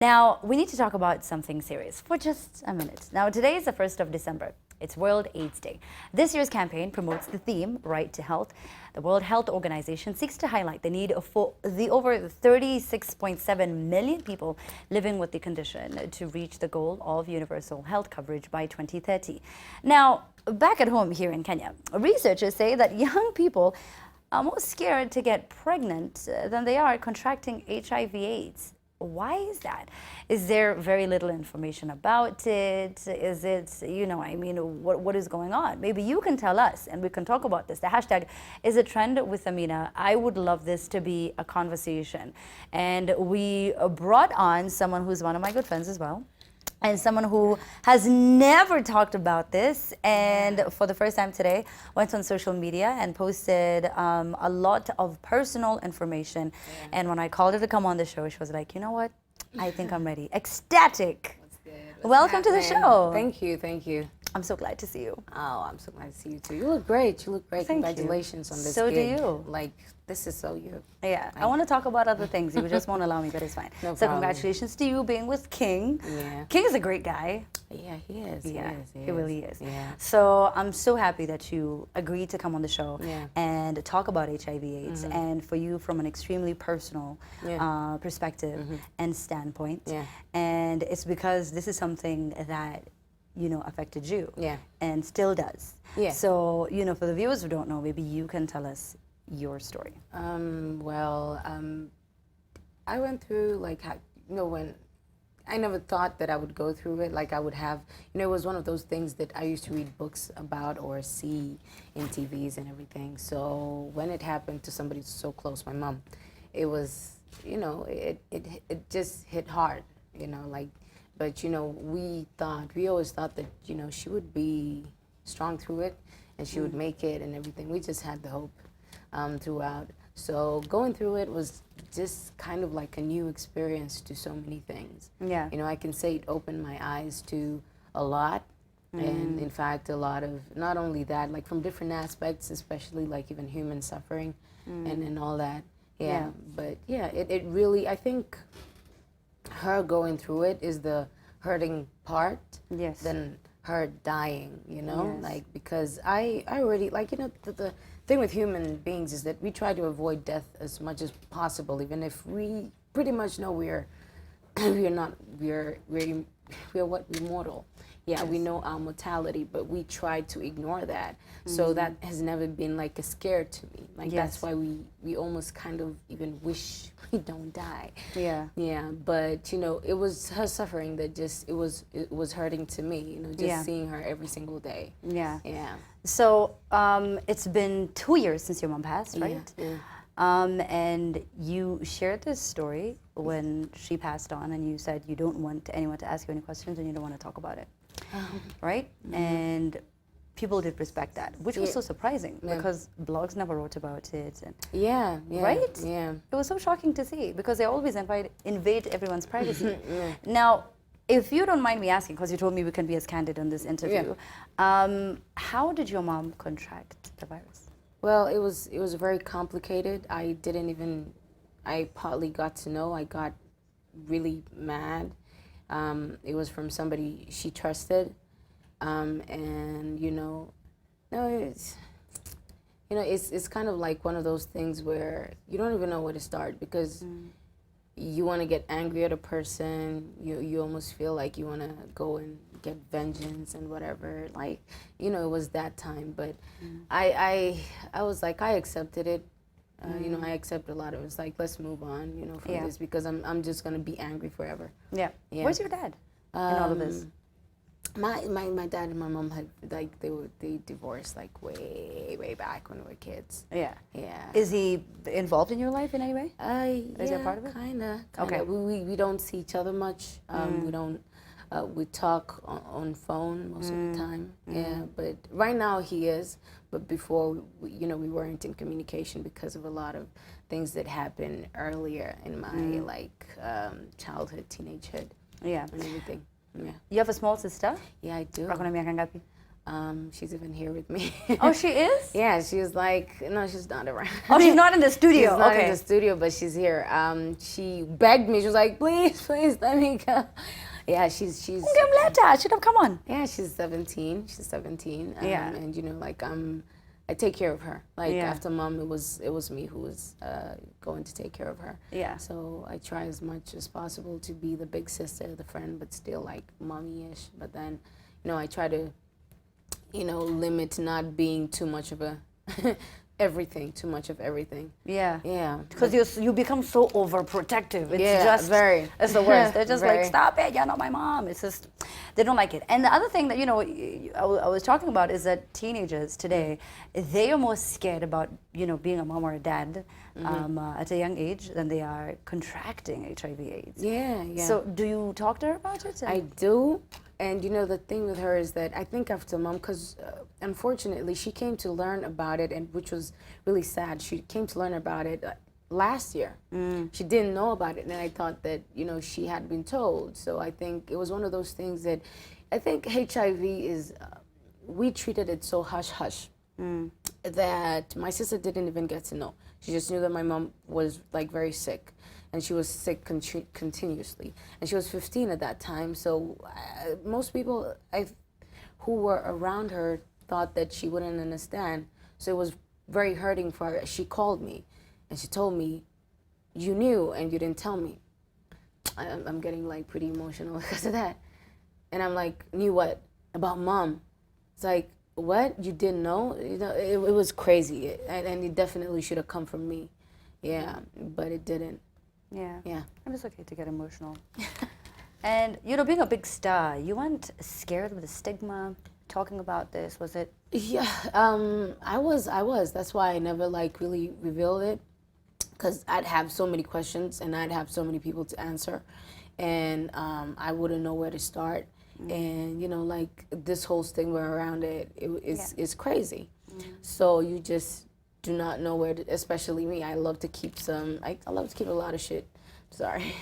Now, we need to talk about something serious for just a minute. Now, today is the 1st of December. It's World AIDS Day. This year's campaign promotes the theme, Right to Health. The World Health Organization seeks to highlight the need for the over 36.7 million people living with the condition to reach the goal of universal health coverage by 2030. Now, back at home here in Kenya, researchers say that young people are more scared to get pregnant than they are contracting HIV/AIDS. Why is that? Is there very little information about it? Is it, what is going on? Maybe you can tell us and we can talk about this. The hashtag is a trend with Amina. I would love this to be a conversation. And we brought on someone who's one of my good friends as well, and someone who has never talked about this, and for the first time today went on social media and posted a lot of personal information. And when I called her to come on the show, she was like, you know what, I think I'm ready. Xtatic. Welcome to the show. Thank you, thank you. I'm so glad to see you. Oh, I'm so glad to see you too. You look great. You look great. Thank Congratulations you. on this So gig. do you. Like, this is so you. Yeah, I want to talk about other things. You just won't allow me, but it's fine. No So problem. congratulations to you being with King. Yeah. King is a great guy. Yeah, he is. Yeah, he he really is. Yeah. So I'm so happy that you agreed to come on the show Yeah. and talk about HIV/AIDS, and for you from an extremely personal Yeah. perspective and standpoint. Yeah. And it's because this is something that affected you. Yeah. And still does. Yeah. So for the viewers who don't know, maybe you can tell us your story. I went through when I never thought that I would go through it. Like I would have, it was one of those things that I used to read books about or see in TVs and everything. So when it happened to somebody so close, my mom, it was, it just hit hard, but we always thought that, she would be strong through it and she would make it and everything. We just had the hope throughout. So going through it was just kind of like a new experience to so many things. Yeah. I can say it opened my eyes to a lot. And in fact, a lot of, not only that, like from different aspects, especially like even human suffering and all that. Yeah. But yeah, it really, I think her going through it is the hurting part. Yes. Than her dying, Yes. like, because I already, like, the thing with human beings is that we try to avoid death as much as possible, even if we pretty much know we're immortal. Yeah, we know our mortality, but we try to ignore that. So that has never been like a scare to me. Like that's why we almost kind of even wish we don't die. Yeah. Yeah, but it was her suffering that just it was hurting to me. Just seeing her every single day. Yeah. Yeah. So it's been 2 years since your mom passed, right? Yeah. And you shared this story when she passed on, and you said you don't want anyone to ask you any questions and you don't want to talk about it, right? And people did respect that, which was so surprising because blogs never wrote about it. And Yeah. right? Yeah. It was so shocking to see because they always invade everyone's privacy. Now, if you don't mind me asking, because you told me we can be as candid in this interview, how did your mom contract the virus? Well, it was very complicated. I partly got to know. I got really mad. It was from somebody she trusted, and it's kind of like one of those things where you don't even know where to start because you want to get angry at a person. You almost feel like you want to go and get vengeance and whatever. Like, it was that time. But I was like, I accepted it. I accepted a lot of it. It's like, let's move on, from this because I'm just gonna be angry forever. Yeah. Where's your dad in all of this? My dad and my mom had they divorced like way back when we were kids. Yeah. Yeah. Is he involved in your life in any way? Is he a part of it? Kinda. Okay. We don't see each other much. We don't. We talk on phone most of the time. Yeah. But right now he is. But before we weren't in communication because of a lot of things that happened earlier in my childhood, teenagehood. Yeah. And everything. Yeah. You have a small sister? Yeah, I do. Ako na miaka ngapi? She's even here with me. Oh, she is? Yeah, she was like, no, she's not around. Oh, she's not in the studio. She's not Okay. in the studio, but she's here. She begged me. She was like, please, please, let me go. Yeah, she's. Should have come on. Yeah, she's 17. She's 17. Yeah. And like I take care of her. Like Yeah. after mom, it was me who was going to take care of her. Yeah. So I try as much as possible to be the big sister, the friend, but still like mommy-ish. But then, I try to, limit not being too much of a too much of everything. Yeah. Yeah. Because you become so overprotective. It's Yeah, just very. It's the worst. They're just like, Very. stop it, you're not my mom. It's just they don't like it. And the other thing that I was talking about is that teenagers today, they are more scared about being a mom or a dad at a young age than they are contracting HIV/AIDS. Yeah, yeah. So do you talk to her about it? I do. And the thing with her is that I think after mom, because unfortunately she came to learn about it, and which was really sad. She came to learn about it last year. She didn't know about it, and I thought that she had been told. So I think it was one of those things that I think HIV is. We treated it so hush hush that my sister didn't even get to know. She just knew that my mom was like very sick. And she was sick continuously. And she was 15 at that time. So most people who were around her thought that she wouldn't understand. So it was very hurting for her. She called me and she told me, you knew and you didn't tell me. I'm getting like pretty emotional because of that. And I'm like, knew what? About mom. It's like, what? You didn't know? It was crazy. And it definitely should have come from me. Yeah, but it didn't. Yeah. Yeah. And it's okay to get emotional. And, being a big star, you weren't scared of the stigma talking about this, was it? Yeah, I was. That's why I never like really revealed it, because I'd have so many questions and I'd have so many people to answer, and I wouldn't know where to start. And like this whole stigma around it, it's crazy. So you just do not know where to, especially me. I love to keep I love to keep a lot of shit, sorry,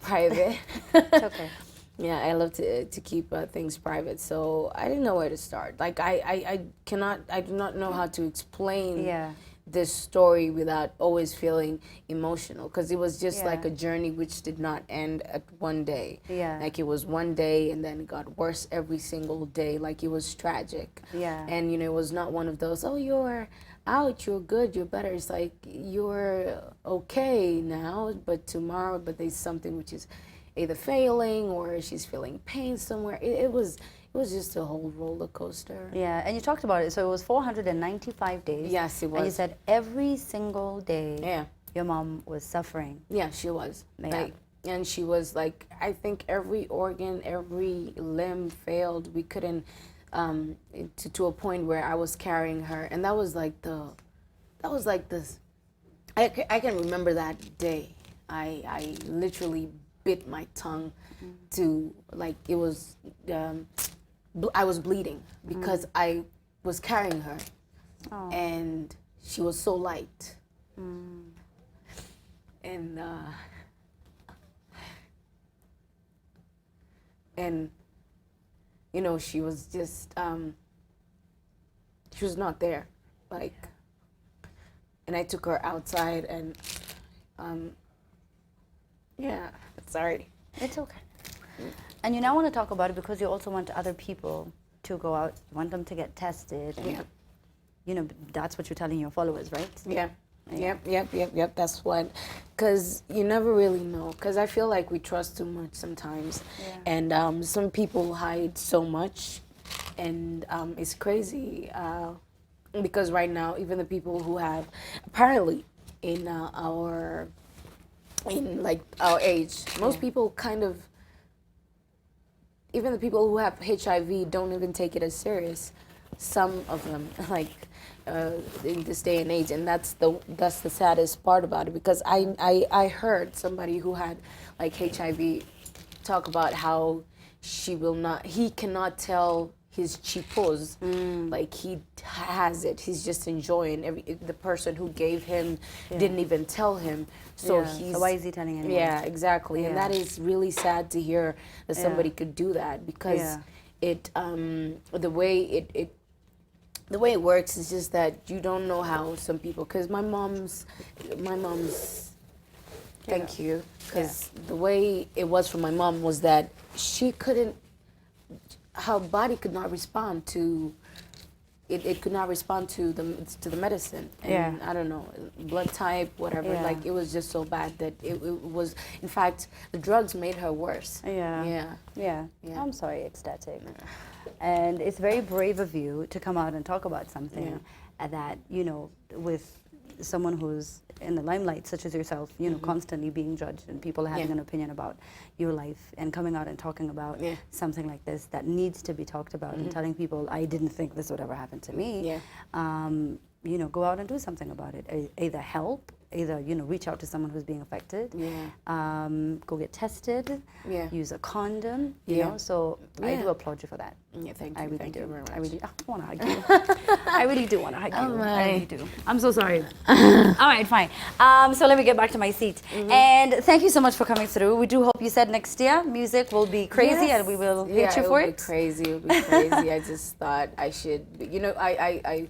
private. It's okay. Yeah, I love to keep things private. So I didn't know where to start. Like I do not know how to explain this story without always feeling emotional, because it was just like a journey which did not end at one day. Yeah. Like it was one day and then it got worse every single day. Like it was tragic. Yeah. And it was not one of those, oh, you're out, you're good, you're better. It's like you're okay now, but tomorrow, but there's something which is either failing or she's feeling pain somewhere. It was just a whole roller coaster. Yeah, and you talked about it. So it was 495 days. Yes, it was. And you said every single day Yeah. your mom was suffering. Yeah, she was. Yeah. Like, and she was like, I think every organ, every limb failed. We couldn't, to a point where I was carrying her. And that was like this, I can remember that day. I literally bit my tongue to, like, it was, I was bleeding because I was carrying her. Oh. And she was so light. And she was just she was not there, like, and I took her outside and yeah, sorry. It's okay. And you now want to talk about it because you also want other people to go out. You want them to get tested. And, that's what you're telling your followers, right? Yeah. Yep. That's what, because you never really know. Because I feel like we trust too much sometimes, and some people hide so much, and it's crazy. Because right now, even the people who have apparently in our age, most people kind of, even the people who have HIV don't even take it as serious. Some of them, like, in this day and age, and that's the saddest part about it, because I heard somebody who had like HIV talk about how he cannot tell his chipos, like he has it, he's just enjoying the person who gave him didn't even tell him, so so why is he telling anyone? Yeah, exactly. And that is really sad to hear that somebody could do that, because the way the way it works is just that you don't know how some people, because my mom's thank you, because the way it was for my mom was that she couldn't, her body could not respond to it could not respond to the medicine, and I don't know, blood type, whatever, like it was just so bad that it was, in fact, the drugs made her worse. Yeah. I'm sorry, Xtatic. And it's very brave of you to come out and talk about something that, you know, with someone who's in the limelight, such as yourself, you know, constantly being judged and people having an opinion about your life, and coming out and talking about something like this that needs to be talked about, and telling people, I didn't think this would ever happen to me. You know, go out and do something about it. Either help, either, you know, reach out to someone who's being affected, go get tested, use a condom, you know, so I do applaud you for that. Thank you. I really thank do. you very much. I really want to hug you. I really do want to hug you. I really do. I'm so sorry. All right, fine. So let me get back to my seat. And thank you so much for coming through. We do hope you said next year music will be crazy and we will hit you for it. It will be crazy. It will be crazy. I just thought I should, you know, I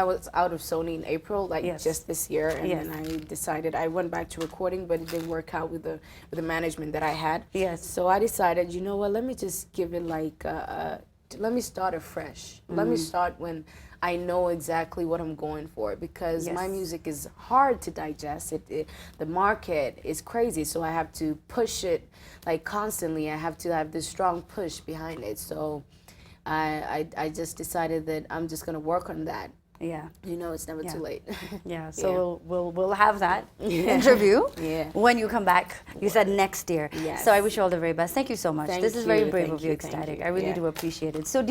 was out of Sony in April, like just this year, and then I decided, I went back to recording, but it didn't work out with the management that I had. So I decided, you know what, let me just give it like, let me start afresh. Let me start when I know exactly what I'm going for, because my music is hard to digest. The market is crazy, so I have to push it like constantly. I have to have this strong push behind it. So I just decided that I'm just gonna work on that. You know, it's never too late. So we'll have that interview when you come back. You said next year. So I wish you all the very best. Thank you so much. This is very brave of you, Xtatic. I really do appreciate it. So